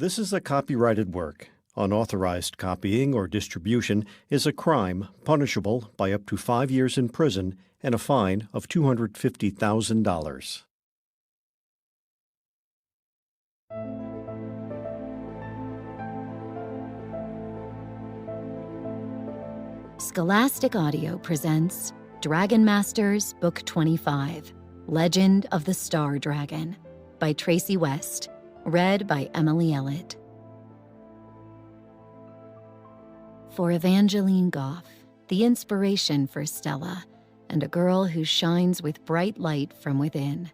This is a copyrighted work. Unauthorized copying or distribution is a crime punishable by up to 5 years in prison and a fine of $250,000. Scholastic Audio presents Dragon Masters Book 25, Legend of the Star Dragon, by Tracy West, read by Emily Ellett. For Evangeline Goff, the inspiration for Stella, and a girl who shines with bright light from within,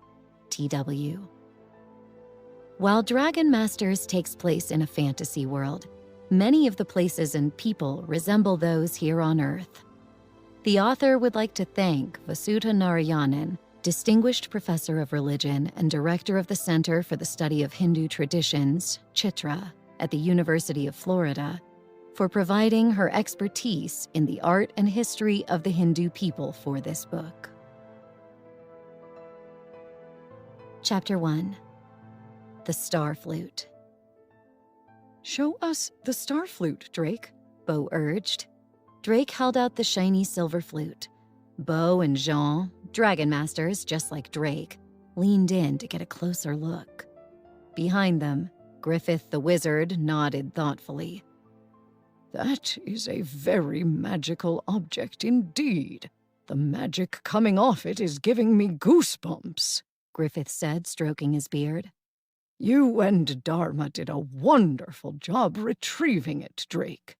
T.W. While Dragon Masters takes place in a fantasy world, many of the places and people resemble those here on Earth. The author would like to thank Vasudha Narayanan, Distinguished Professor of Religion and Director of the Center for the Study of Hindu Traditions, Chitra, at the University of Florida, for providing her expertise in the art and history of the Hindu people for this book. Chapter 1. The Star Flute. "Show us the star flute, Drake," Bo urged. Drake held out the shiny silver flute. Bo and Jean, dragon masters just like Drake, leaned in to get a closer look. Behind them, Griffith the wizard nodded thoughtfully. "That is a very magical object indeed. The magic coming off it is giving me goosebumps," Griffith said, stroking his beard. "You and Dharma did a wonderful job retrieving it, Drake."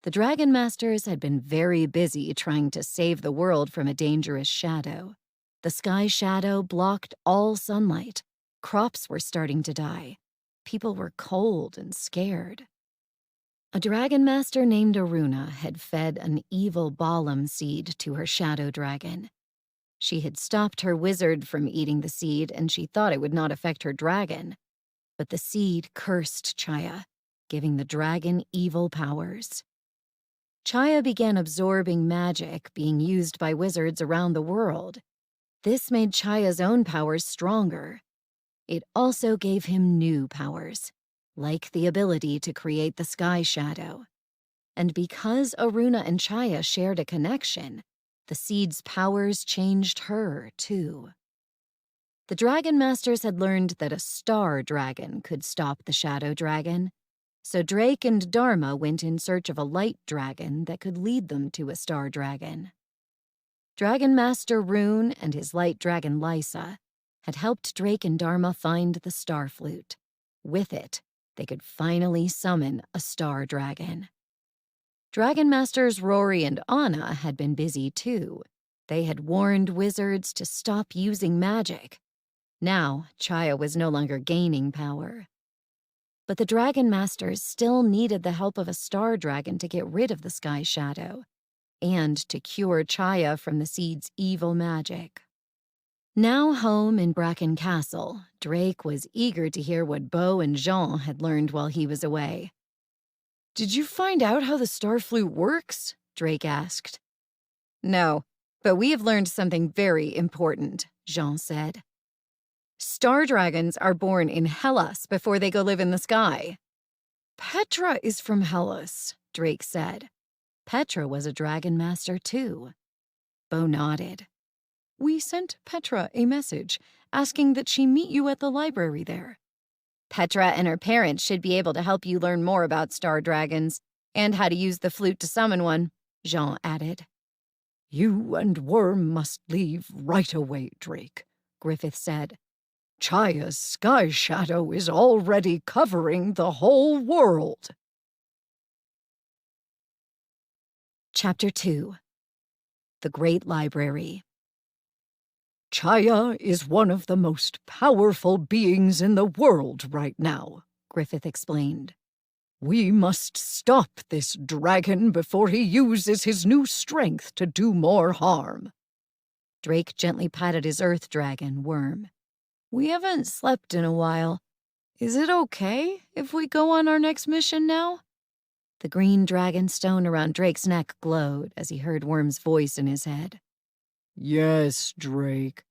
The Dragon Masters had been very busy trying to save the world from a dangerous shadow. The sky shadow blocked all sunlight. Crops were starting to die. People were cold and scared. A Dragon Master named Aruna had fed an evil Balam seed to her shadow dragon. She had stopped her wizard from eating the seed, and she thought it would not affect her dragon. But the seed cursed Chaya, giving the dragon evil powers. Chaya began absorbing magic being used by wizards around the world. This made Chaya's own powers stronger. It also gave him new powers, like the ability to create the sky shadow. And because Aruna and Chaya shared a connection, the seed's powers changed her, too. The Dragon Masters had learned that a star dragon could stop the shadow dragon, so Drake and Dharma went in search of a light dragon that could lead them to a star dragon. Dragon Master Rune and his light dragon Lysa had helped Drake and Dharma find the star flute. With it, they could finally summon a star dragon. Dragon Masters Rory and Anna had been busy too. They had warned wizards to stop using magic. Now, Chaya was no longer gaining power. But the Dragon Masters still needed the help of a star dragon to get rid of the sky shadow, and to cure Chaya from the seed's evil magic. Now home in Bracken Castle, Drake was eager to hear what Bo and Jean had learned while he was away. "Did you find out how the star flute works?" Drake asked. "No, but we have learned something very important," Jean said. "Star dragons are born in Hellas before they go live in the sky." "Petra is from Hellas," Drake said. Petra was a dragon master too. Bo nodded. "We sent Petra a message asking that she meet you at the library there." "Petra and her parents should be able to help you learn more about star dragons and how to use the flute to summon one," Jean added. "You and Worm must leave right away, Drake," Griffith said. "Chaya's sky shadow is already covering the whole world." Chapter 2. The Great Library. "Chaya is one of the most powerful beings in the world right now," Griffith explained. "We must stop this dragon before he uses his new strength to do more harm." Drake gently patted his earth dragon, Worm. "We haven't slept in a while. Is it okay if we go on our next mission now?" The green dragon stone around Drake's neck glowed as he heard Worm's voice in his head. "Yes, Drake.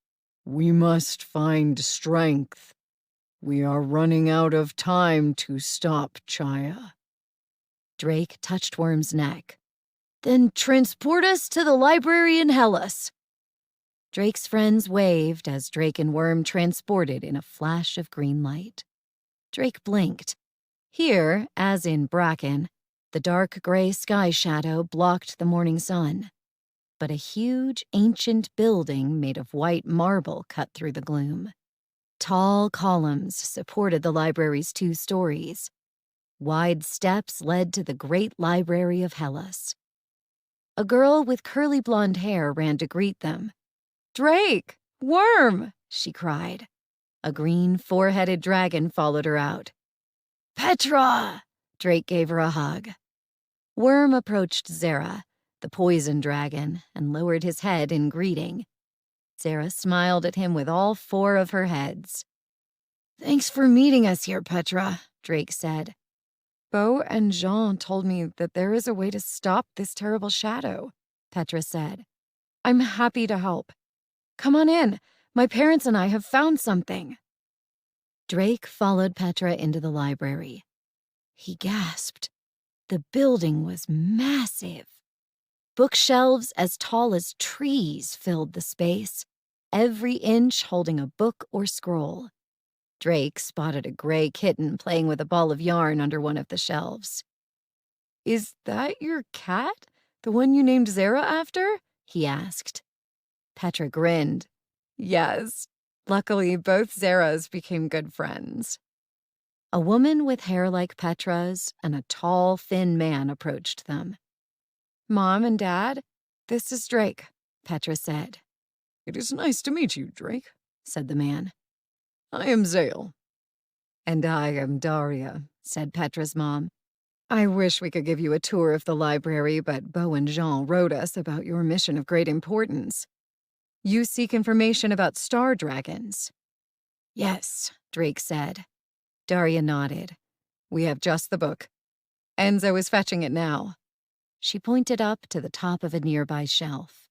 We must find strength. We are running out of time to stop Chaya. Drake touched Worm's neck. Then transport us to the library in Hellas. Drake's friends waved as Drake and Worm transported in a flash of green light. Drake blinked. Here, as in Bracken, the dark gray sky shadow blocked the morning sun. But a huge, ancient building made of white marble cut through the gloom. Tall columns supported the library's 2 stories. Wide steps led to the great library of Hellas. A girl with curly blonde hair ran to greet them. Drake! Worm! She cried. A green, 4-headed dragon followed her out. Petra! Drake gave her a hug. Worm approached Zera, the poison dragon, and lowered his head in greeting. Zera smiled at him with all 4 of her heads. Thanks for meeting us here, Petra, Drake said. Beau and Jean told me that there is a way to stop this terrible shadow, Petra said. I'm happy to help. Come on in. My parents and I have found something. Drake followed Petra into the library. He gasped. The building was massive. Bookshelves as tall as trees filled the space, every inch holding a book or scroll. Drake spotted a gray kitten playing with a ball of yarn under one of the shelves. Is that your cat? The one you named Zera after? He asked. Petra grinned. Yes. Luckily, both Zeras became good friends. A woman with hair like Petra's and a tall, thin man approached them. Mom and Dad, this is Drake, Petra said. It is nice to meet you, Drake, said the man. I am Zale. And I am Daria, said Petra's mom. I wish we could give you a tour of the library, but Beau and Jean wrote us about your mission of great importance. You seek information about star dragons. Yes, Drake said. Daria nodded. We have just the book. Enzo is fetching it now. She pointed up to the top of a nearby shelf.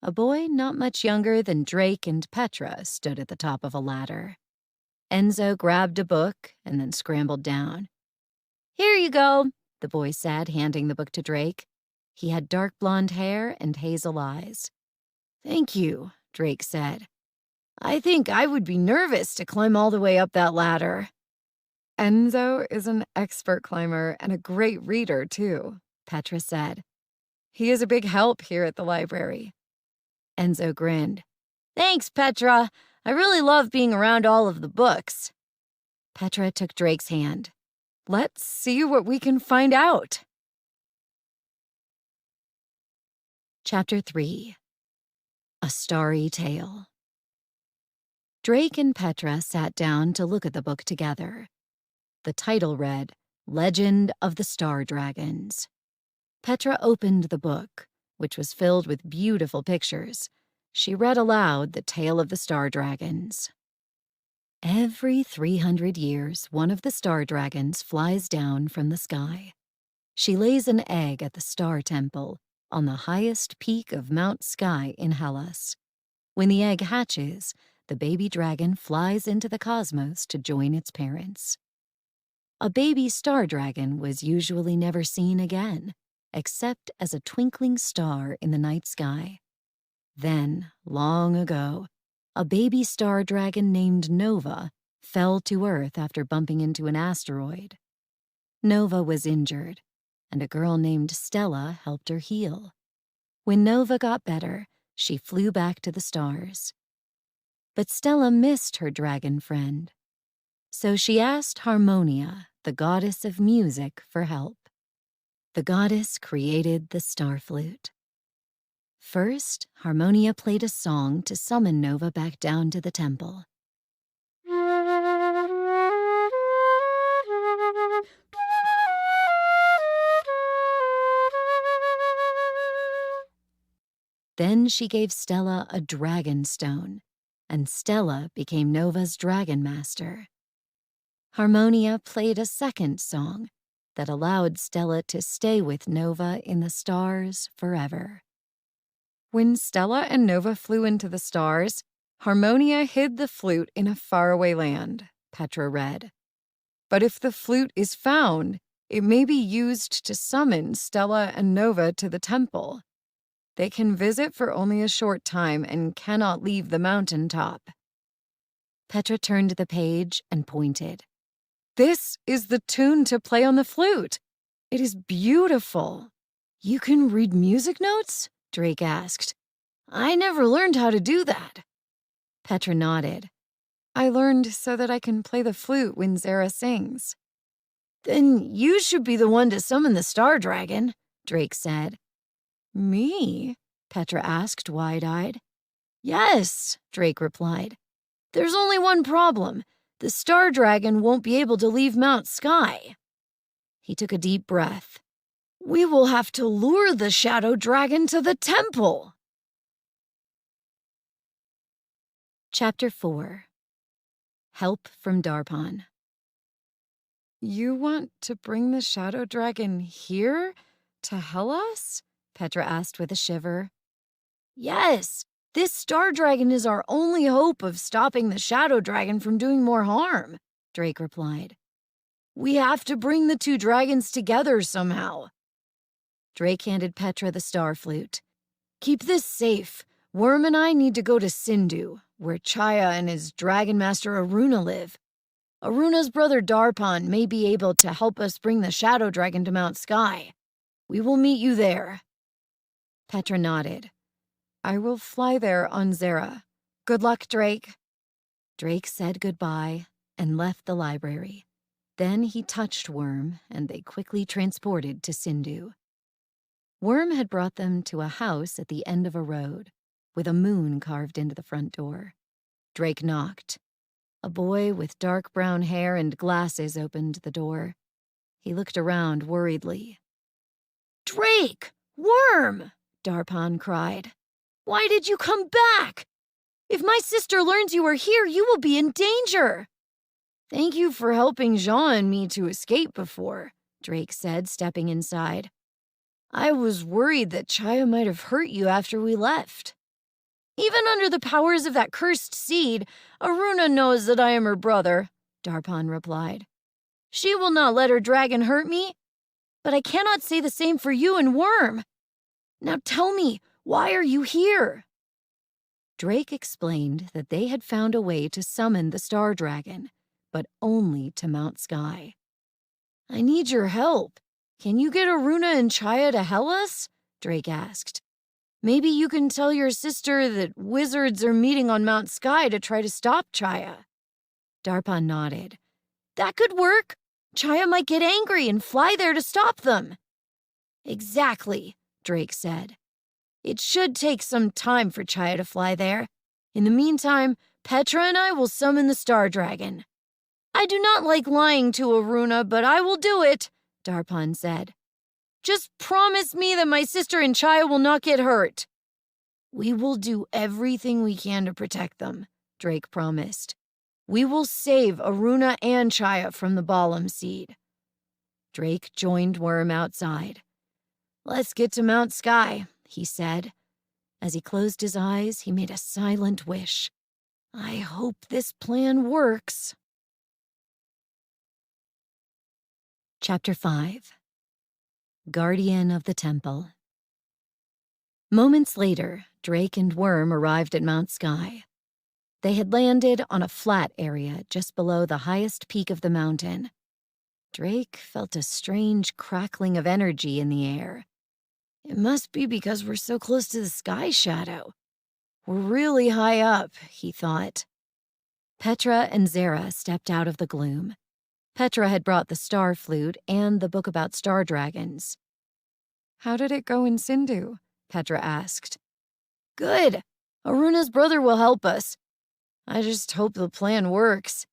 A boy not much younger than Drake and Petra stood at the top of a ladder. Enzo grabbed a book and then scrambled down. Here you go, the boy said, handing the book to Drake. He had dark blonde hair and hazel eyes. Thank you, Drake said. I think I would be nervous to climb all the way up that ladder. Enzo is an expert climber and a great reader, too, Petra said. He is a big help here at the library. Enzo grinned. Thanks, Petra. I really love being around all of the books. Petra took Drake's hand. Let's see what we can find out. Chapter 3. A Starry Tale. Drake and Petra sat down to look at the book together. The title read, Legend of the Star Dragons. Petra opened the book, which was filled with beautiful pictures. She read aloud the tale of the star dragons. Every 300 years, one of the star dragons flies down from the sky. She lays an egg at the Star Temple on the highest peak of Mount Sky in Hellas. When the egg hatches, the baby dragon flies into the cosmos to join its parents. A baby star dragon was usually never seen again, except as a twinkling star in the night sky. Then, long ago, a baby star dragon named Nova fell to Earth after bumping into an asteroid. Nova was injured, and a girl named Stella helped her heal. When Nova got better, she flew back to the stars. But Stella missed her dragon friend. So she asked Harmonia, the goddess of music, for help. The goddess created the star flute. First, Harmonia played a song to summon Nova back down to the temple. Then she gave Stella a dragon stone, and Stella became Nova's dragon master. Harmonia played a second song that allowed Stella to stay with Nova in the stars forever. When Stella and Nova flew into the stars, Harmonia hid the flute in a faraway land, Petra read. But if the flute is found, it may be used to summon Stella and Nova to the temple. They can visit for only a short time and cannot leave the mountaintop. Petra turned the page and pointed. This is the tune to play on the flute. It is beautiful. You can read music notes? Drake asked. I never learned how to do that. Petra nodded. I learned so that I can play the flute when Zara sings. Then you should be the one to summon the Star Dragon, Drake said. Me? Petra asked, wide-eyed. Yes, Drake replied. There's only one problem. The Star Dragon won't be able to leave Mount Sky. He took a deep breath. We will have to lure the Shadow Dragon to the temple. Chapter 4. Help from Darpon. You want to bring the Shadow Dragon here to Hellas? Petra asked with a shiver. Yes, this Star Dragon is our only hope of stopping the Shadow Dragon from doing more harm, Drake replied. We have to bring the two dragons together somehow. Drake handed Petra the star flute. Keep this safe. Worm and I need to go to Sindhu, where Chaya and his Dragon Master Aruna live. Aruna's brother Darpon may be able to help us bring the Shadow Dragon to Mount Sky. We will meet you there. Petra nodded. I will fly there on Zara. Good luck, Drake. Drake said goodbye and left the library. Then he touched Worm, and they quickly transported to Sindhu. Worm had brought them to a house at the end of a road, with a moon carved into the front door. Drake knocked. A boy with dark brown hair and glasses opened the door. He looked around worriedly. Drake! Worm! Darpon cried. Why did you come back? If my sister learns you are here, you will be in danger. Thank you for helping Jean and me to escape before, Drake said, stepping inside. I was worried that Chaya might have hurt you after we left. Even under the powers of that cursed seed, Aruna knows that I am her brother, Darpon replied. She will not let her dragon hurt me. But I cannot say the same for you and Worm. Now tell me, why are you here? Drake explained that they had found a way to summon the Star Dragon, but only to Mount Sky. I need your help. Can you get Aruna and Chaya to Hellas? Drake asked. Maybe you can tell your sister that wizards are meeting on Mount Sky to try to stop Chaya. Darpon nodded. That could work. Chaya might get angry and fly there to stop them. Exactly, Drake said. It should take some time for Chaya to fly there. In the meantime, Petra and I will summon the Star Dragon. I do not like lying to Aruna, but I will do it, Darpon said. Just promise me that my sister and Chaya will not get hurt. We will do everything we can to protect them, Drake promised. We will save Aruna and Chaya from the Balam seed. Drake joined Worm outside. Let's get to Mount Sky, he said. As he closed his eyes, he made a silent wish. I hope this plan works. Chapter 5. Guardian of the Temple. Moments later, Drake and Worm arrived at Mount Sky. They had landed on a flat area just below the highest peak of the mountain. Drake felt a strange crackling of energy in the air. It must be because we're so close to the sky shadow. We're really high up, he thought. Petra and Zara stepped out of the gloom. Petra had brought the star flute and the book about star dragons. How did it go in Sindhu? Petra asked. Good. Aruna's brother will help us. I just hope the plan works.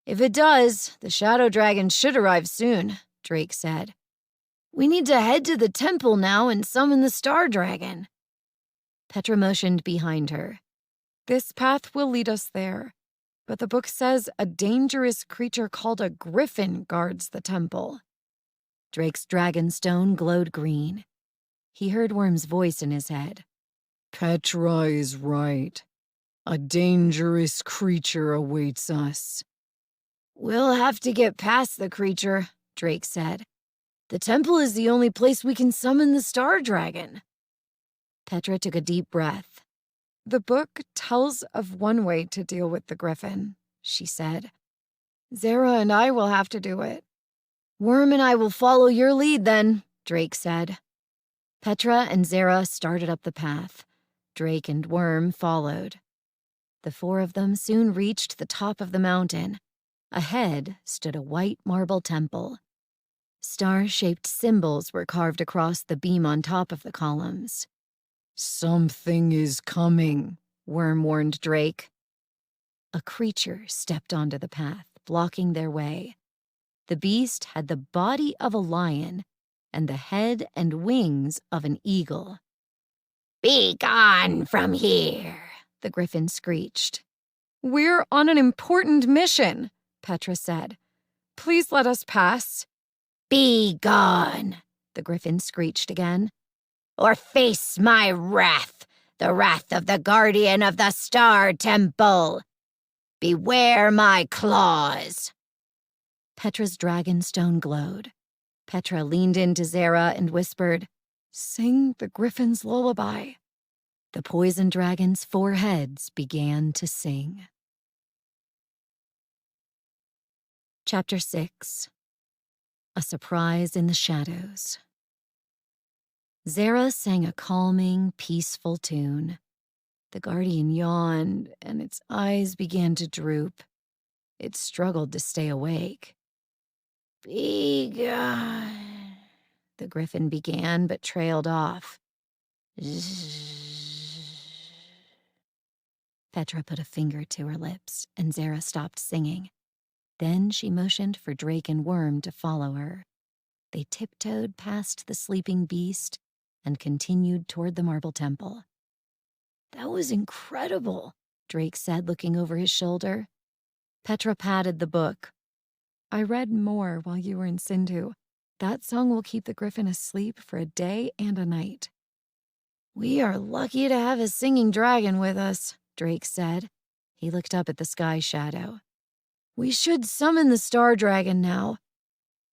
If it does, the Shadow Dragon should arrive soon, Drake said. We need to head to the temple now and summon the Star Dragon. Petra motioned behind her. This path will lead us there, but the book says a dangerous creature called a griffin guards the temple. Drake's dragonstone glowed green. He heard Worm's voice in his head. Petra is right. A dangerous creature awaits us. We'll have to get past the creature, Drake said. The temple is the only place we can summon the star dragon. Petra took a deep breath. The book tells of one way to deal with the griffin, she said. Zara and I will have to do it. Worm and I will follow your lead then, Drake said. Petra and Zara started up the path. Drake and Worm followed. The four of them soon reached the top of the mountain. Ahead stood a white marble temple. Star-shaped symbols were carved across the beam on top of the columns. Something is coming, Worm warned Drake. A creature stepped onto the path, blocking their way. The beast had the body of a lion and the head and wings of an eagle. Be gone from here, the griffin screeched. We're on an important mission, Petra said. Please let us pass. Be gone, the griffin screeched again. Or face my wrath, the wrath of the guardian of the Star Temple. Beware my claws. Petra's dragonstone glowed. Petra leaned into Zara and whispered, Sing the griffin's lullaby. The poison dragon's four heads began to sing. Chapter 6. A Surprise in the Shadows. Zara sang a calming, peaceful tune. The guardian yawned, and its eyes began to droop. It struggled to stay awake. Be gone, the griffin began, but trailed off. Petra put a finger to her lips, and Zara stopped singing. Then she motioned for Drake and Worm to follow her. They tiptoed past the sleeping beast and continued toward the marble temple. That was incredible, Drake said, looking over his shoulder. Petra patted the book. I read more while you were in Sindhu. That song will keep the griffin asleep for a day and a night. We are lucky to have a singing dragon with us, Drake said. He looked up at the sky shadow. We should summon the star dragon now.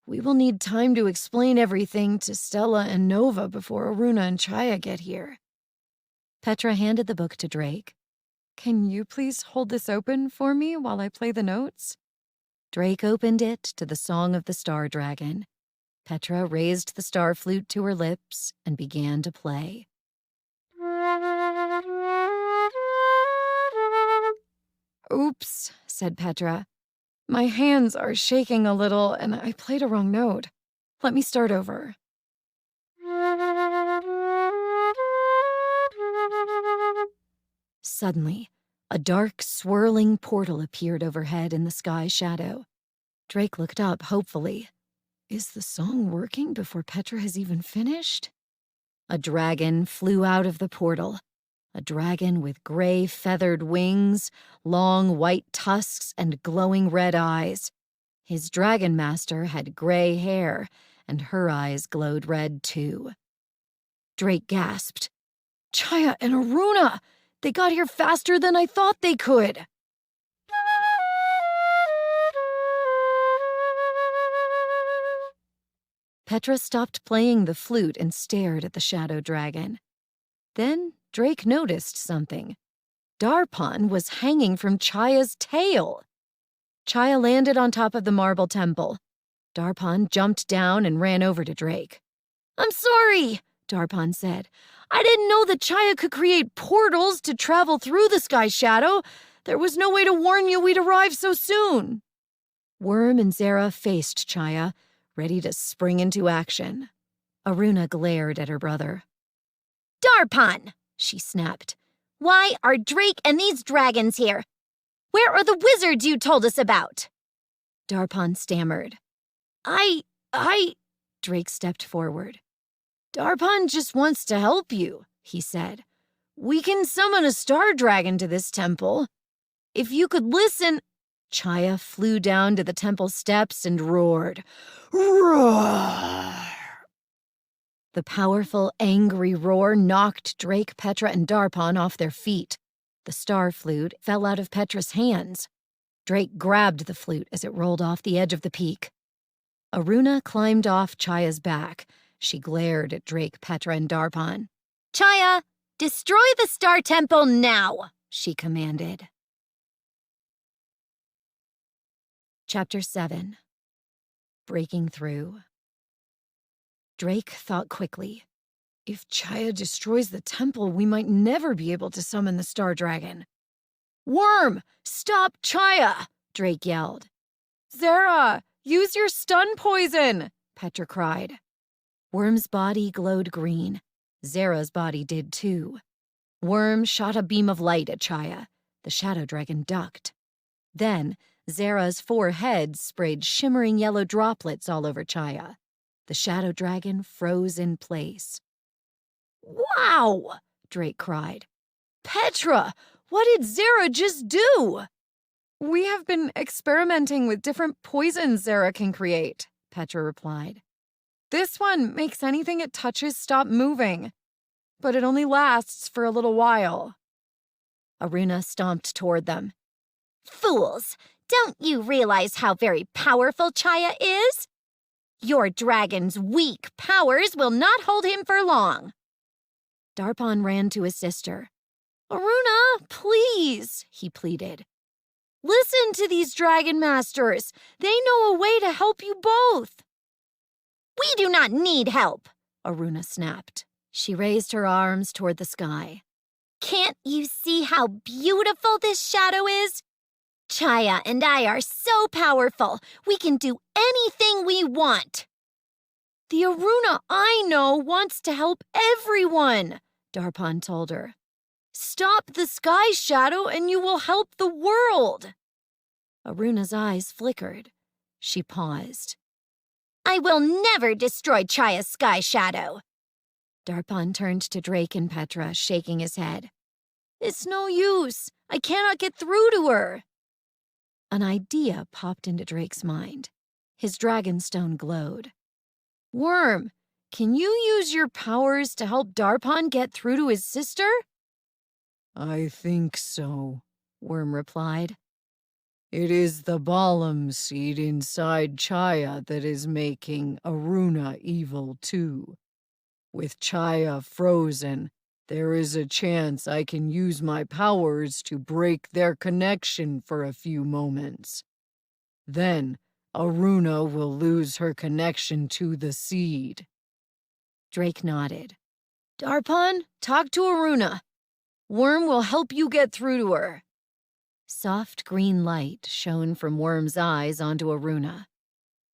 We will need time to explain everything to Stella and Nova before Aruna and Chaya get here. Petra handed the book to Drake. Can you please hold this open for me while I play the notes? Drake opened it to the Song of the Star Dragon. Petra raised the star flute to her lips and began to play. Oops, said Petra. My hands are shaking a little, and I played a wrong note. Let me start over. Suddenly, a dark, swirling portal appeared overhead in the sky shadow. Drake looked up hopefully. Is the song working before Petra has even finished? A dragon flew out of the portal. A dragon with gray feathered wings, long white tusks, and glowing red eyes. His dragon master had gray hair, and her eyes glowed red too. Drake gasped. Chaya and Aruna! They got here faster than I thought they could! Petra stopped playing the flute and stared at the shadow dragon. Then Drake noticed something. Darpan was hanging from Chaya's tail. Chaya landed on top of the marble temple. Darpan jumped down and ran over to Drake. I'm sorry, Darpan said. I didn't know that Chaya could create portals to travel through the sky shadow. There was no way to warn you we'd arrive so soon. Worm and Zara faced Chaya, ready to spring into action. Aruna glared at her brother. Darpan, she snapped. Why are Drake and these dragons here? Where are the wizards you told us about? Darpan stammered. Drake stepped forward. Darpan just wants to help you, he said. We can summon a star dragon to this temple. If you could listen... Chaya flew down to the temple steps and roared. Roar! The powerful, angry roar knocked Drake, Petra, and Darpan off their feet. The star flute fell out of Petra's hands. Drake grabbed the flute as it rolled off the edge of the peak. Aruna climbed off Chaya's back. She glared at Drake, Petra, and Darpan. "Chaya, destroy the Star Temple now!" she commanded. Chapter 7. Breaking Through. Drake thought quickly. If Chaya destroys the temple, we might never be able to summon the Star Dragon. "Worm, stop Chaya!" Drake yelled. "Zara, use your stun poison!" Petra cried. Worm's body glowed green. Zara's body did too. Worm shot a beam of light at Chaya. The Shadow Dragon ducked. Then, Zara's 4 heads sprayed shimmering yellow droplets all over Chaya. The Shadow Dragon froze in place. "Wow!" Drake cried. "Petra, what did Zara just do?" "We have been experimenting with different poisons Zara can create," Petra replied. "This one makes anything it touches stop moving, but it only lasts for a little while." Aruna stomped toward them. "Fools! Don't you realize how very powerful Chaya is? Your dragon's weak powers will not hold him for long." Darpan ran to his sister. "Aruna, please," he pleaded. "Listen to these dragon masters. They know a way to help you both." "We do not need help," Aruna snapped. She raised her arms toward the sky. "Can't you see how beautiful this shadow is? Chaya and I are so powerful, we can do anything we want." "The Aruna I know wants to help everyone," Darpan told her. "Stop the sky shadow and you will help the world." Aruna's eyes flickered. She paused. "I will never destroy Chaya's sky shadow." Darpan turned to Drake and Petra, shaking his head. "It's no use. I cannot get through to her." An idea popped into Drake's mind. His dragonstone glowed. "Worm, can you use your powers to help Darpan get through to his sister?" "I think so," Worm replied. "It is the Balam seed inside Chaya that is making Aruna evil too. With Chaya frozen, there is a chance I can use my powers to break their connection for a few moments. Then, Aruna will lose her connection to the seed." Drake nodded. "Darpan, talk to Aruna. Worm will help you get through to her." Soft green light shone from Worm's eyes onto Aruna.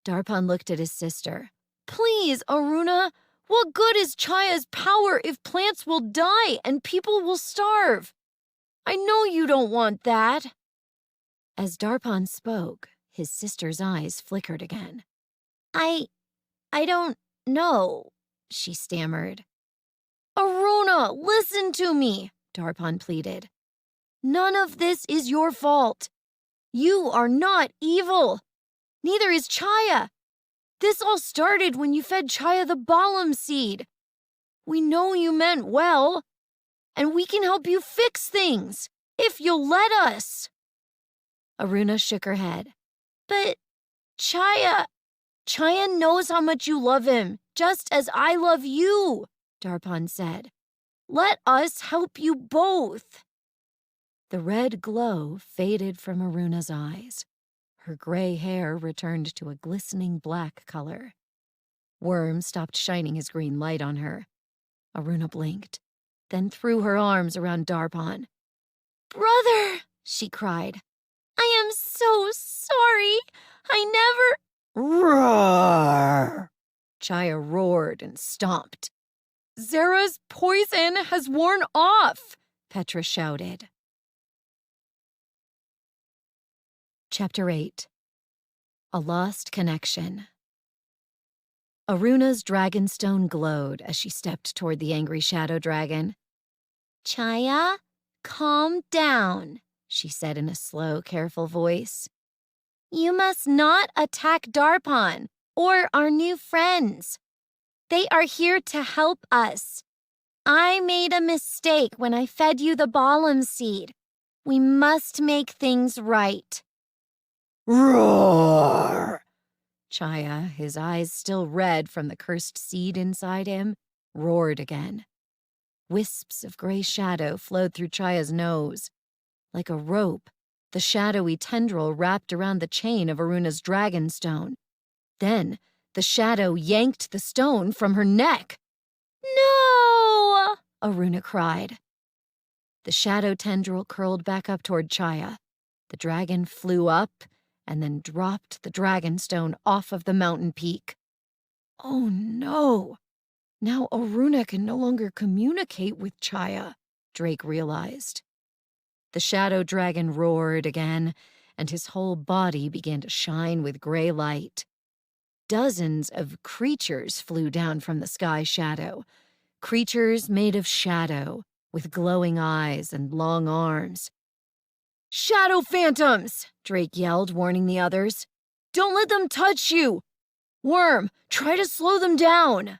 Darpan looked at his sister. "Please, Aruna, what good is Chaya's power if plants will die and people will starve? I know you don't want that." As Darpan spoke, his sister's eyes flickered again. I don't know," she stammered. "Aruna, listen to me," Darpan pleaded. "None of this is your fault. You are not evil. Neither is Chaya. This all started when you fed Chaya the Balam seed. We know you meant well, and we can help you fix things, if you'll let us." Aruna shook her head. "But Chaya knows how much you love him, just as I love you," Darpan said. "Let us help you both." The red glow faded from Aruna's eyes. Her gray hair returned to a glistening black color. Worm stopped shining his green light on her. Aruna blinked, then threw her arms around Darpan. "Brother," she cried, "I am so sorry. I never—" "Roar!" Chaya roared and stomped. "Zara's poison has worn off," Petra shouted. Chapter 8. A Lost Connection. Aruna's dragonstone glowed as she stepped toward the angry shadow dragon. "Chaya, calm down," she said in a slow, careful voice. "You must not attack Darpan or our new friends. They are here to help us. I made a mistake when I fed you the Balam seed. We must make things right. Roar! Chaya, his eyes still red from the cursed seed inside him, roared again. Wisps of gray shadow flowed through Chaya's nose. Like a rope, the shadowy tendril wrapped around the chain of Aruna's dragon stone. Then, the shadow yanked the stone from her neck. No! Aruna cried. The shadow tendril curled back up toward Chaya. The dragon flew up and then dropped the dragon stone off of the mountain peak. Oh no! Now Aruna can no longer communicate with Chaya, Drake realized. The shadow dragon roared again, and his whole body began to shine with gray light. Dozens of creatures flew down from the sky shadow. Creatures made of shadow, with glowing eyes and long arms. Shadow phantoms! Drake yelled, warning the others. Don't let them touch you! Worm, try to slow them down!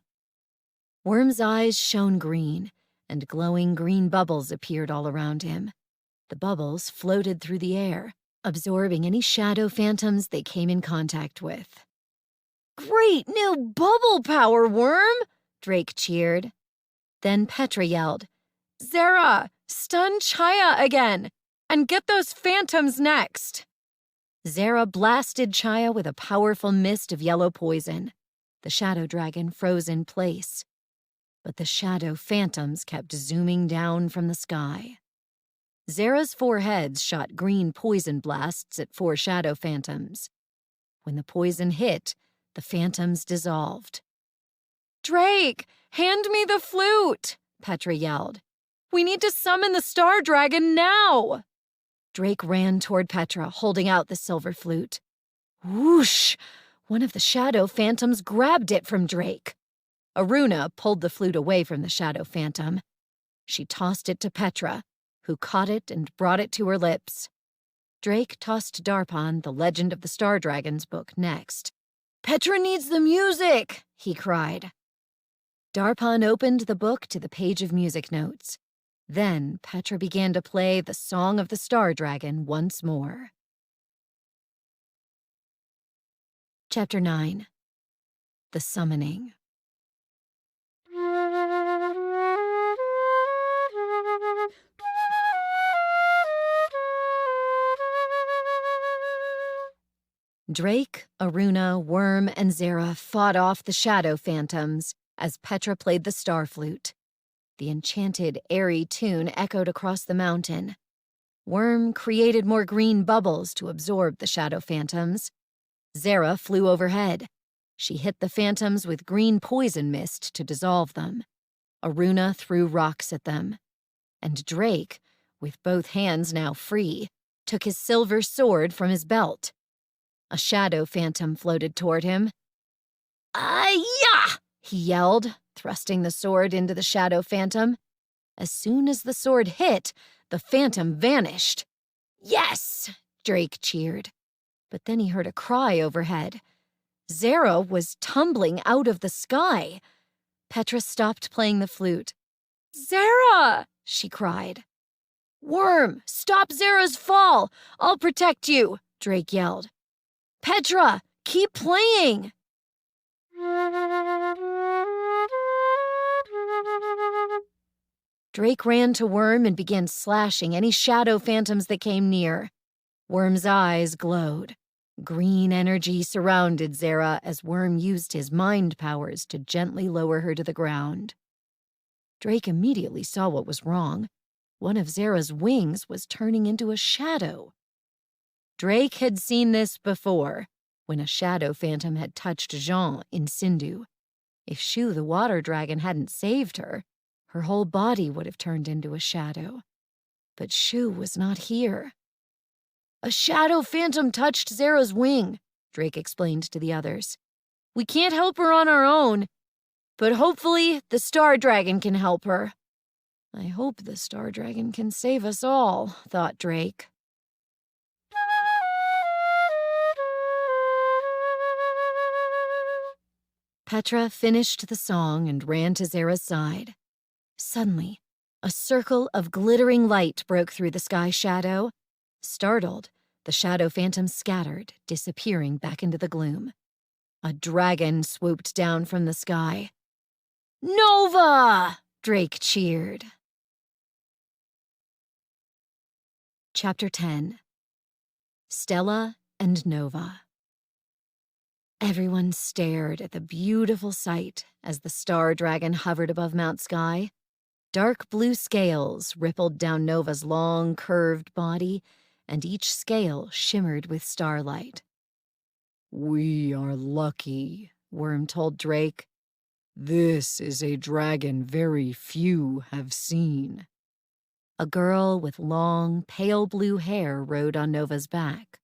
Worm's eyes shone green, and glowing green bubbles appeared all around him. The bubbles floated through the air, absorbing any shadow phantoms they came in contact with. Great new bubble power, Worm! Drake cheered. Then Petra yelled, Zera, stun Chaya again, and get those phantoms next. Zera blasted Chaya with a powerful mist of yellow poison. The shadow dragon froze in place. But the shadow phantoms kept zooming down from the sky. Zera's 4 heads shot green poison blasts at 4 shadow phantoms. When the poison hit, the phantoms dissolved. Drake, hand me the flute, Petra yelled. We need to summon the star dragon now. Drake ran toward Petra, holding out the silver flute. Whoosh! One of the shadow phantoms grabbed it from Drake. Aruna pulled the flute away from the shadow phantom. She tossed it to Petra, who caught it and brought it to her lips. Drake tossed Darpan the Legend of the Star Dragons book next. Petra needs the music, he cried. Darpan opened the book to the page of music notes. Then Petra began to play the Song of the Star Dragon once more. Chapter 9. The Summoning. Drake, Aruna, Worm, and Zera fought off the shadow phantoms as Petra played the star flute. The enchanted, airy tune echoed across the mountain. Worm created more green bubbles to absorb the shadow phantoms. Zera flew overhead. She hit the phantoms with green poison mist to dissolve them. Aruna threw rocks at them. And Drake, with both hands now free, took his silver sword from his belt. A shadow phantom floated toward him. "Ah-yah!" he yelled, thrusting the sword into the shadow phantom. As soon as the sword hit, the phantom vanished. "Yes!" Drake cheered. But then he heard a cry overhead. Zera was tumbling out of the sky. Petra stopped playing the flute. "Zera!" she cried. "Worm, stop Zera's fall! I'll protect you!" Drake yelled. "Petra, keep playing!" Drake ran to Worm and began slashing any shadow phantoms that came near. Worm's eyes glowed. Green energy surrounded Zera as Worm used his mind powers to gently lower her to the ground. Drake immediately saw what was wrong. One of Zera's wings was turning into a shadow. Drake had seen this before, when a shadow phantom had touched Jean in Sindhu. If Shu the water dragon hadn't saved her, her whole body would have turned into a shadow. But Shu was not here. "A shadow phantom touched Zera's wing," Drake explained to the others. "We can't help her on our own, but hopefully the Star Dragon can help her." "I hope the Star Dragon can save us all," thought Drake. Petra finished the song and ran to Zera's side. Suddenly, a circle of glittering light broke through the sky shadow. Startled, The shadow phantoms scattered, disappearing back into the gloom. A dragon swooped down from the sky. "Nova!" Drake cheered. Chapter 10. Stella and Nova. Everyone stared at the beautiful sight as the star dragon hovered above Mount Sky. Dark blue scales rippled down Nova's long, curved body, and each scale shimmered with starlight. "We are lucky," Worm told Drake. "This is a dragon very few have seen." A girl with long, pale blue hair rode on Nova's back.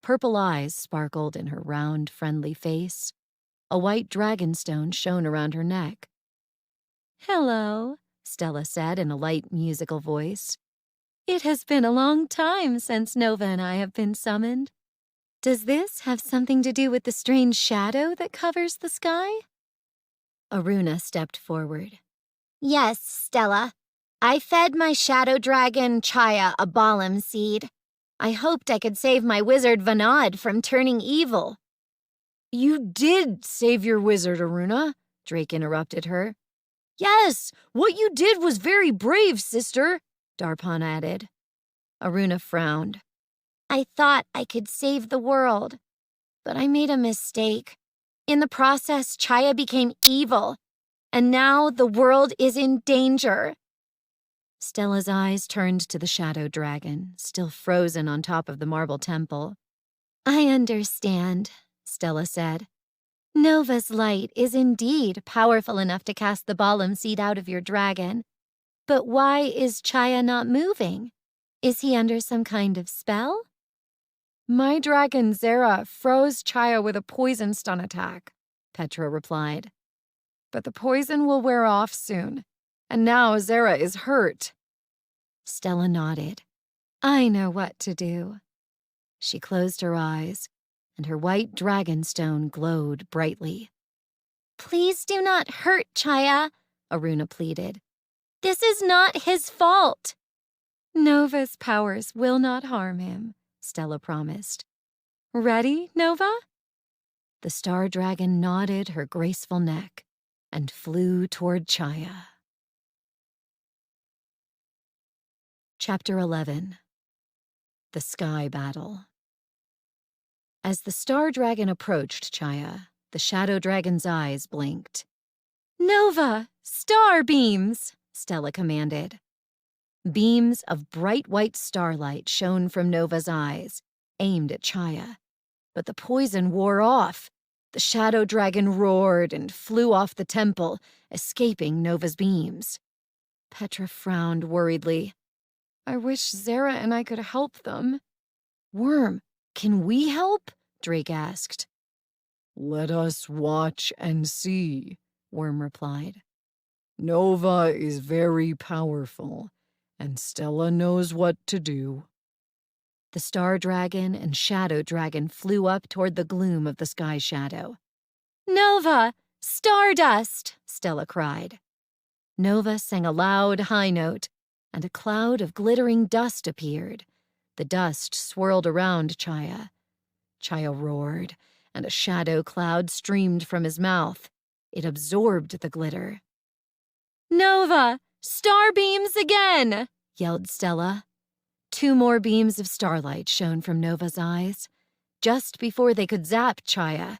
Purple eyes sparkled in her round, friendly face. A white dragonstone shone around her neck. "Hello," Stella said in a light, musical voice. "It has been a long time since Nova and I have been summoned. Does this have something to do with the strange shadow that covers the sky?" Aruna stepped forward. "Yes, Stella. I fed my shadow dragon, Chaya, a balam seed. I hoped I could save my wizard Vanad from turning evil." "You did save your wizard, Aruna," Drake interrupted her. "Yes, what you did was very brave, sister," Darpan added. Aruna frowned. "I thought I could save the world, but I made a mistake. In the process, Chaya became evil, and now the world is in danger." Stella's eyes turned to the shadow dragon, still frozen on top of the marble temple. "I understand," Stella said. "Nova's light is indeed powerful enough to cast the balam seed out of your dragon. But why is Chaya not moving? Is he under some kind of spell?" "My dragon Zera froze Chaya with a poison stun attack," Petra replied. "But the poison will wear off soon, and now Zera is hurt." Stella nodded. "I know what to do." She closed her eyes, and her white dragonstone glowed brightly. "Please do not hurt Chaya," Aruna pleaded. "This is not his fault." "Nova's powers will not harm him," Stella promised. "Ready, Nova?" The star dragon nodded her graceful neck and flew toward Chaya. Chapter 11. The Sky Battle. As the star dragon approached Chaya, the shadow dragon's eyes blinked. "Nova, star beams!" Stella commanded. Beams of bright white starlight shone from Nova's eyes, aimed at Chaya. But the poison wore off. The shadow dragon roared and flew off the temple, escaping Nova's beams. Petra frowned worriedly. "I wish Zera and I could help them." "Worm, can we help?" Drake asked. "Let us watch and see," Worm replied. "Nova is very powerful, and Stella knows what to do." The star dragon and shadow dragon flew up toward the gloom of the sky shadow. "Nova, stardust!" Stella cried. Nova sang a loud high note, and a cloud of glittering dust appeared. The dust swirled around Chaya. Chaya roared, and a shadow cloud streamed from his mouth. It absorbed the glitter. "Nova, star beams again!" yelled Stella. 2 more beams of starlight shone from Nova's eyes. Just before they could zap Chaya,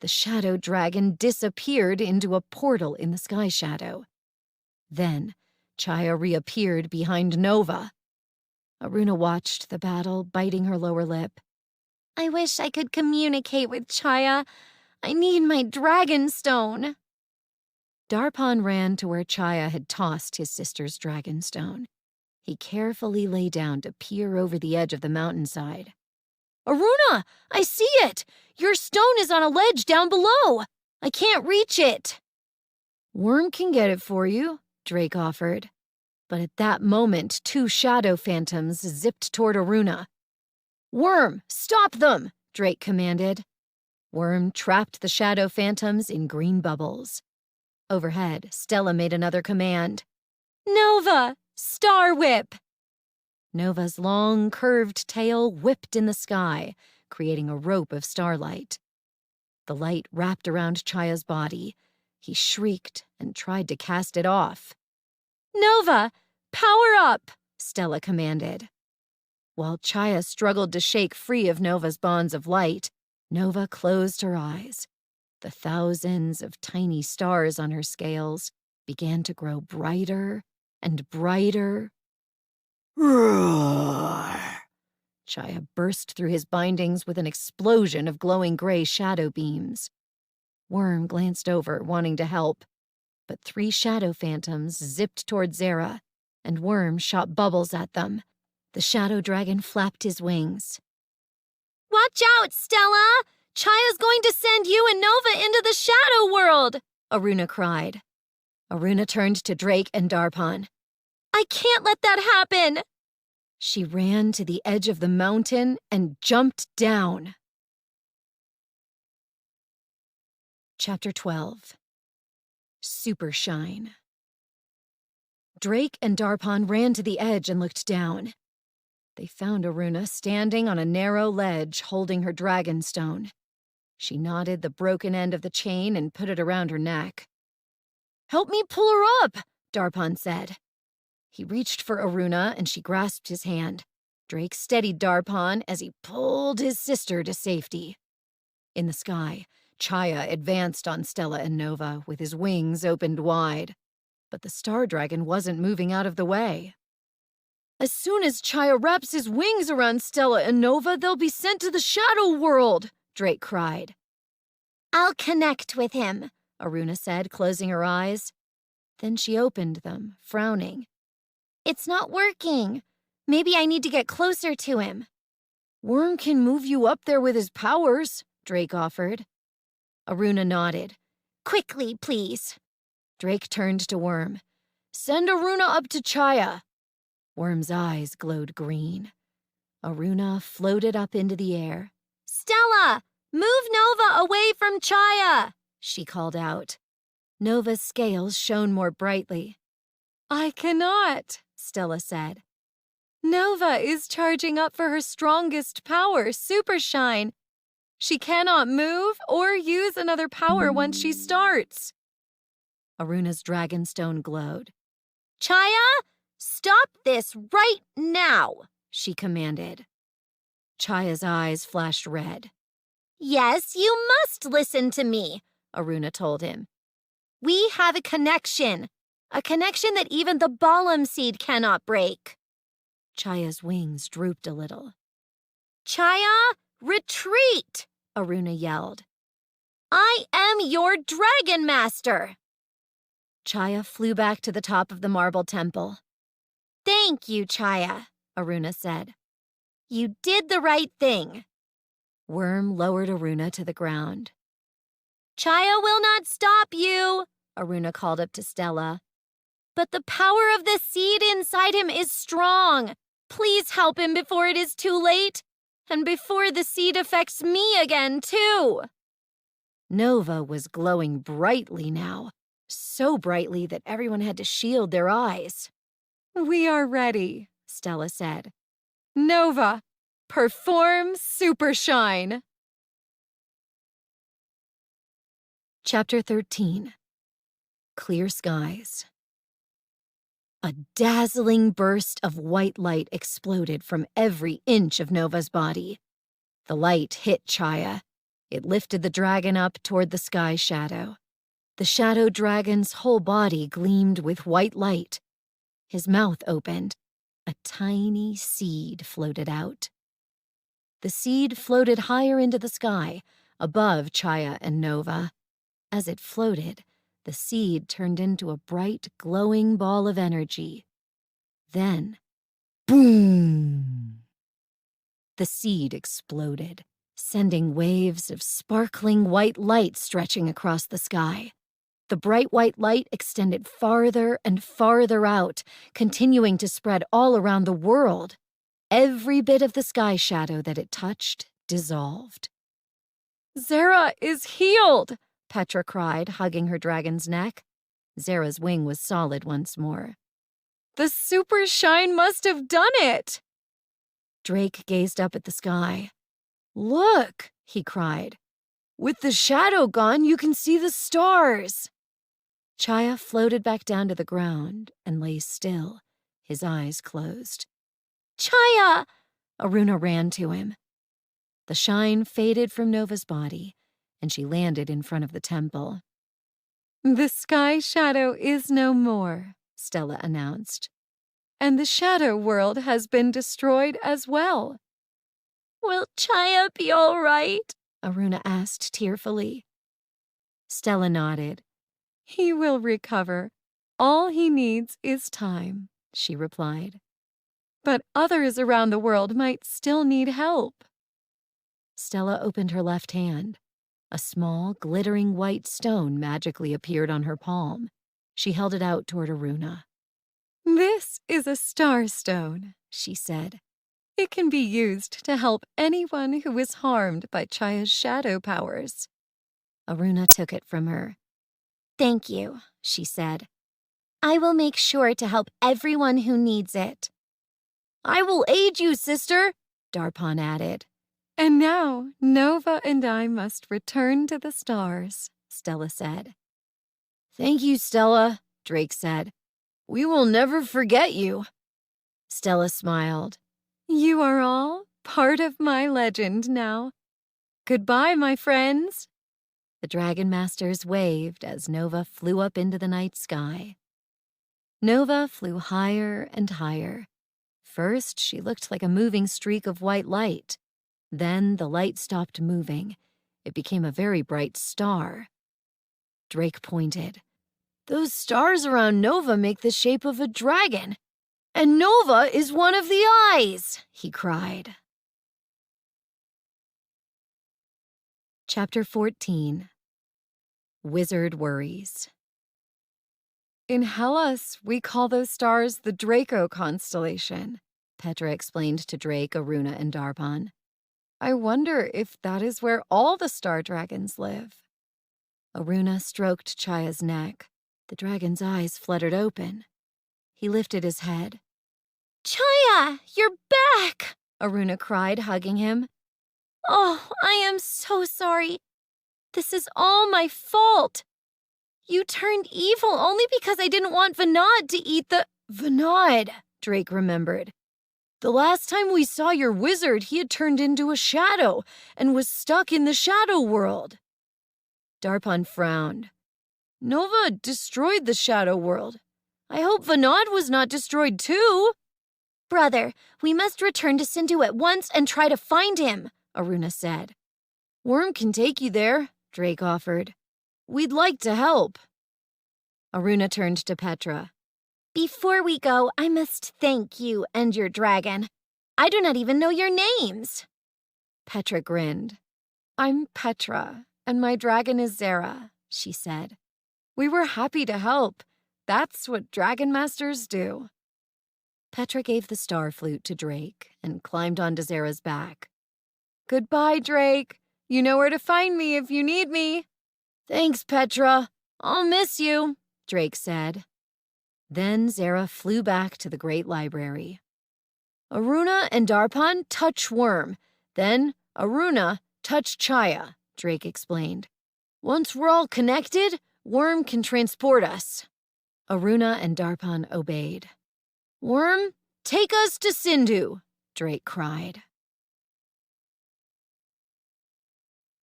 the shadow dragon disappeared into a portal in the sky shadow. Then Chaya reappeared behind Nova. Aruna watched the battle, biting her lower lip. "I wish I could communicate with Chaya. I need my dragon stone." Darpan ran to where Chaya had tossed his sister's dragonstone. He carefully lay down to peer over the edge of the mountainside. "Aruna, I see it! Your stone is on a ledge down below. I can't reach it." "Worm can get it for you," Drake offered. But at that moment, 2 shadow phantoms zipped toward Aruna. "Worm, stop them!" Drake commanded. Worm trapped the shadow phantoms in green bubbles. Overhead, Stella made another command. "Nova, star whip!" Nova's long, curved tail whipped in the sky, creating a rope of starlight. The light wrapped around Chaya's body. He shrieked and tried to cast it off. "Nova, power up!" Stella commanded. While Chaya struggled to shake free of Nova's bonds of light, Nova closed her eyes. The thousands of tiny stars on her scales began to grow brighter and brighter. Roar! Chaya burst through his bindings with an explosion of glowing gray shadow beams. Worm glanced over, wanting to help, but 3 shadow phantoms zipped toward Zera, and Worm shot bubbles at them. The shadow dragon flapped his wings. Watch out, Stella! Chaya's going to send you and Nova into the shadow world! Aruna cried. Aruna turned to Drake and Darpon. I can't let that happen! She ran to the edge of the mountain and jumped down. Chapter 12. Super Shine. Drake and Darpon ran to the edge and looked down. They found Aruna standing on a narrow ledge holding her dragonstone. She knotted the broken end of the chain and put it around her neck. "Help me pull her up," Darpon said. He reached for Aruna and she grasped his hand. Drake steadied Darpon as he pulled his sister to safety. In the sky, Chaya advanced on Stella and Nova with his wings opened wide. But the star dragon wasn't moving out of the way. "As soon as Chaya wraps his wings around Stella and Nova, they'll be sent to the shadow world," Drake cried. I'll connect with him, Aruna said, closing her eyes. Then she opened them, frowning. It's not working. Maybe I need to get closer to him. "Worm can move you up there with his powers," Drake offered. Aruna nodded. Quickly, please. Drake turned to Worm. "Send Aruna up to Chaya." Worm's eyes glowed green. Aruna floated up into the air. Stella, move Nova away from Chaya, she called out. Nova's scales shone more brightly. "I cannot," Stella said. "Nova is charging up for her strongest power, Super Shine. She cannot move or use another power once she starts." Aruna's dragonstone glowed. Chaya, stop this right now, she commanded. Chaya's eyes flashed red. Yes, you must listen to me, Aruna told him. We have a connection that even the Balam seed cannot break. Chaya's wings drooped a little. Chaya, retreat, Aruna yelled. I am your Dragon Master. Chaya flew back to the top of the marble temple. Thank you, Chaya, Aruna said. You did the right thing. Worm lowered Aruna to the ground. Chaya will not stop you, Aruna called up to Stella. But the power of the seed inside him is strong. Please help him before it is too late, and before the seed affects me again, too. Nova was glowing brightly now, so brightly that everyone had to shield their eyes. We are ready, Stella said. Nova, perform Super Shine. Chapter 13. Clear Skies. A dazzling burst of white light exploded from every inch of Nova's body. The light hit Chaya. It lifted the dragon up toward the sky shadow. The shadow dragon's whole body gleamed with white light. His mouth opened. A tiny seed floated out. The seed floated higher into the sky, above Chaya and Nova. As it floated, the seed turned into a bright, glowing ball of energy. Then, boom! The seed exploded, sending waves of sparkling white light stretching across the sky. The bright white light extended farther and farther out, continuing to spread all around the world. Every bit of the sky shadow that it touched dissolved. Zera is healed! Petra cried, hugging her dragon's neck. Zera's wing was solid once more. The super shine must have done it! Drake gazed up at the sky. Look, he cried. With the shadow gone, you can see the stars. Chaya floated back down to the ground and lay still, his eyes closed. Chaya! Aruna ran to him. The shine faded from Nova's body, and she landed in front of the temple. The sky shadow is no more, Stella announced. And the shadow world has been destroyed as well. Will Chaya be all right? Aruna asked tearfully. Stella nodded. He will recover. All he needs is time, she replied. But others around the world might still need help. Stella opened her left hand. A small, glittering white stone magically appeared on her palm. She held it out toward Aruna. This is a star stone, she said. It can be used to help anyone who is harmed by Chaya's shadow powers. Aruna took it from her. Thank you, she said. I will make sure to help everyone who needs it. I will aid you, sister, Darpan added. And now Nova and I must return to the stars, Stella said. Thank you, Stella, Drake said. We will never forget you. Stella smiled. You are all part of my legend now. Goodbye, my friends. The Dragon Masters waved as Nova flew up into the night sky. Nova flew higher and higher. First, she looked like a moving streak of white light. Then the light stopped moving. It became a very bright star. Drake pointed. Those stars around Nova make the shape of a dragon. And Nova is one of the eyes, he cried. Chapter 14. Wizard Worries. In Hellas, we call those stars the Draco constellation, Petra explained to Drake, Aruna, and Darpan. I wonder if that is where all the star dragons live. Aruna stroked Chaya's neck. The dragon's eyes fluttered open. He lifted his head. Chaya, you're back! Aruna cried, hugging him. Oh, I am so sorry. This is all my fault. You turned evil only because I didn't want Vanad to eat the— Vanad, Drake remembered. The last time we saw your wizard, he had turned into a shadow and was stuck in the shadow world. Darpan frowned. Nova destroyed the shadow world. I hope Vanad was not destroyed too. Brother, we must return to Sindhu at once and try to find him, Aruna said. Worm can take you there, Drake offered. We'd like to help. Aruna turned to Petra. Before we go, I must thank you and your dragon. I do not even know your names. Petra grinned. I'm Petra, and my dragon is Zara, she said. We were happy to help. That's what Dragon Masters do. Petra gave the star flute to Drake and climbed onto Zara's back. Goodbye, Drake. You know where to find me if you need me. Thanks, Petra. I'll miss you, Drake said. Then Zara flew back to the great library. Aruna and Darpan touch Worm. Then Aruna touch Chaya, Drake explained. Once we're all connected, Worm can transport us. Aruna and Darpan obeyed. Worm, take us to Sindhu, Drake cried.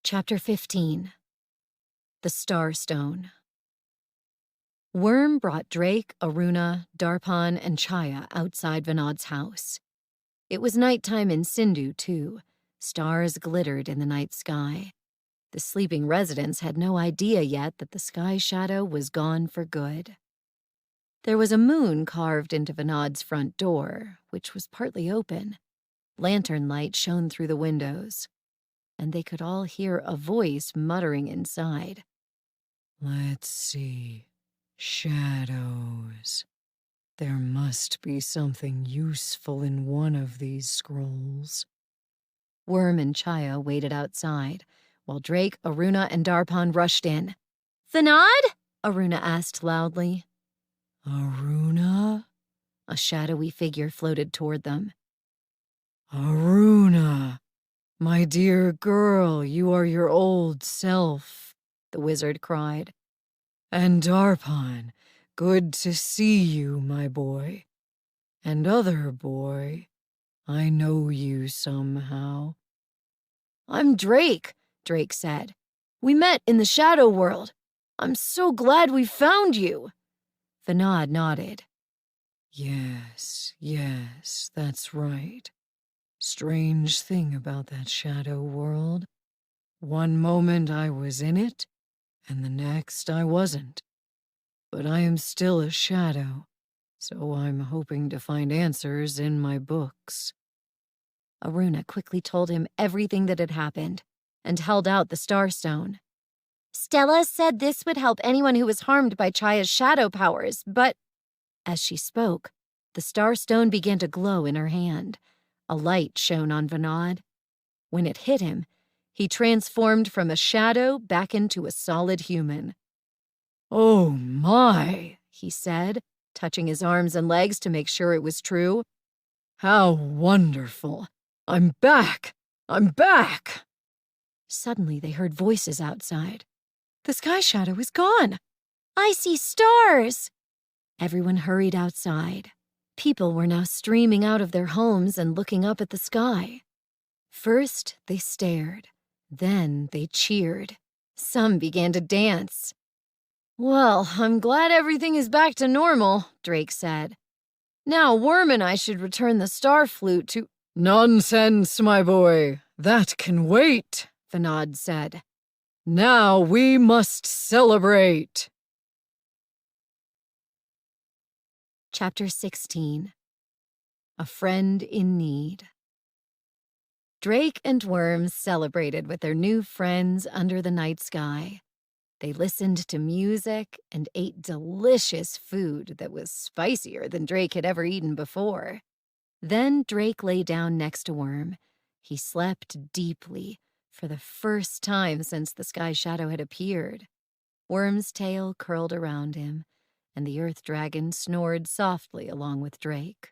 Chapter 15. The Starstone. Worm brought Drake, Aruna, Darpan, and Chaya outside Vanad's house. It was nighttime in Sindhu, too. Stars glittered in the night sky. The sleeping residents had no idea yet that the sky shadow was gone for good. There was a moon carved into Vanad's front door, which was partly open. Lantern light shone through the windows, and they could all hear a voice muttering inside. Let's see. Shadows. There must be something useful in one of these scrolls. Worm and Chaya waited outside, while Drake, Aruna, and Darpan rushed in. Vanad? Aruna asked loudly. Aruna? A shadowy figure floated toward them. Aruna, my dear girl, you are your old self, The wizard cried. and Darpan, good to see you, my boy. And other boy, I know you somehow. I'm Drake, Drake said. We met in the Shadow World. I'm so glad we found you. Vanad nodded. Yes, that's right. Strange thing about that shadow world. One moment I was in it, and the next I wasn't. But I am still a shadow, so I'm hoping to find answers in my books. Aruna quickly told him everything that had happened and held out the Starstone. Stella said this would help anyone who was harmed by Chaya's shadow powers, but As she spoke, the Starstone began to glow in her hand. A light shone on Vanad. When it hit him, he transformed from a shadow back into a solid human. Oh my, He said, touching his arms and legs to make sure it was true. how wonderful. I'm back! I'm back! Suddenly they heard voices outside. The sky shadow is gone. I see stars! Everyone hurried outside. People were now streaming out of their homes and looking up at the sky. First, they stared. Then they cheered. Some began to dance. Well, I'm glad everything is back to normal, Drake said. Now Worm and I should return the star flute to— Nonsense, my boy. That can wait, Vanad said. Now we must celebrate. Chapter 16. A Friend in Need. Drake and Worm celebrated with their new friends under the night sky. They listened to music and ate delicious food that was spicier than Drake had ever eaten before. Then Drake lay down next to Worm. He slept deeply for the first time since the sky shadow had appeared. Worm's tail curled around him, and the earth dragon snored softly along with Drake.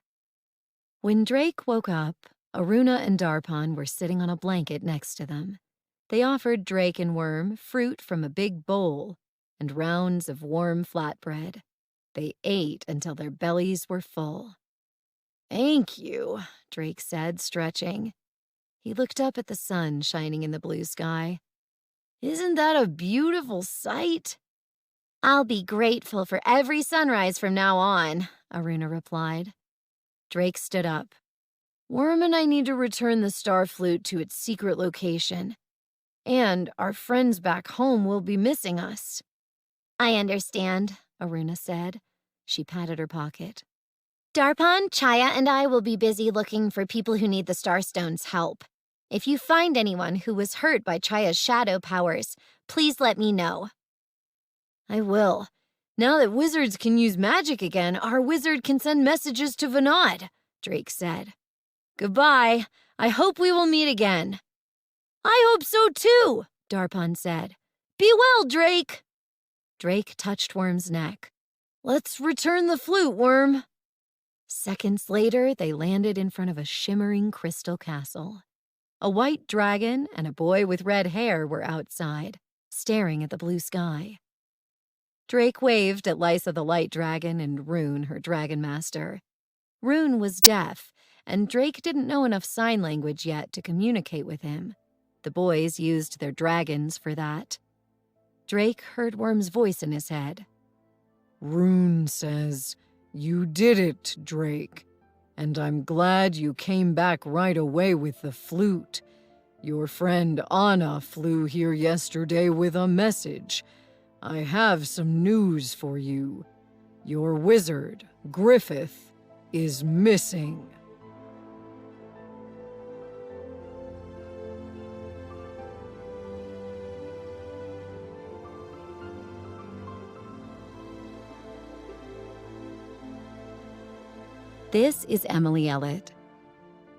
When Drake woke up, Aruna and Darpan were sitting on a blanket next to them. They offered Drake and Worm fruit from a big bowl and rounds of warm flatbread. They ate until their bellies were full. "Thank you," Drake said, stretching. He looked up at the sun shining in the blue sky. "Isn't that a beautiful sight?" I'll be grateful for every sunrise from now on, Aruna replied. Drake stood up. "Worm and I need to return the star flute to its secret location. And our friends back home will be missing us." I understand, Aruna said. She patted her pocket. Darpan, Chaya, and I will be busy looking for people who need the Starstone's help. If you find anyone who was hurt by Chaya's shadow powers, please let me know. I will. Now that wizards can use magic again, our wizard can send messages to Vanad, Drake said. Goodbye. I hope we will meet again. I hope so too, Darpan said. Be well, Drake. Drake touched Worm's neck. Let's return the flute, Worm. Seconds later, they landed in front of a shimmering crystal castle. A white dragon and a boy with red hair were outside, staring at the blue sky. Drake waved at Lysa the Light Dragon and Rune, her dragon master. Rune was deaf, and Drake didn't know enough sign language yet to communicate with him. The boys used their dragons for that. Drake heard Worm's voice in his head. Rune says, "You did it, Drake. And I'm glad you came back right away with the flute. Your friend Anna flew here yesterday with a message. I have some news for you. Your wizard, Griffith, is missing." This is Emily Ellett.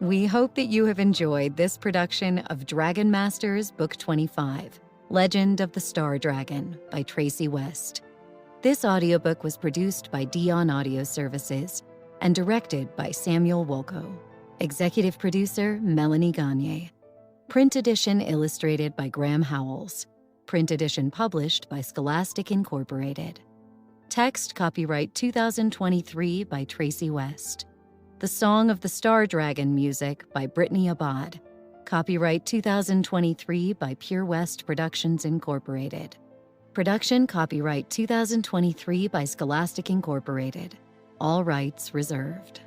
We hope that you have enjoyed this production of Dragon Masters Book 25, Legend of the Star Dragon by Tracy West. This audiobook was produced by Dion Audio Services. and directed by Samuel Wolko. Executive producer Melanie Gagne. Print edition illustrated by Graham Howells. Print edition published by Scholastic Incorporated. Text copyright 2023 by Tracy West. The Song of the Star Dragon music by Brittany Abad. Copyright 2023 by Pure West Productions Incorporated. Production copyright 2023 by Scholastic Incorporated. All rights reserved.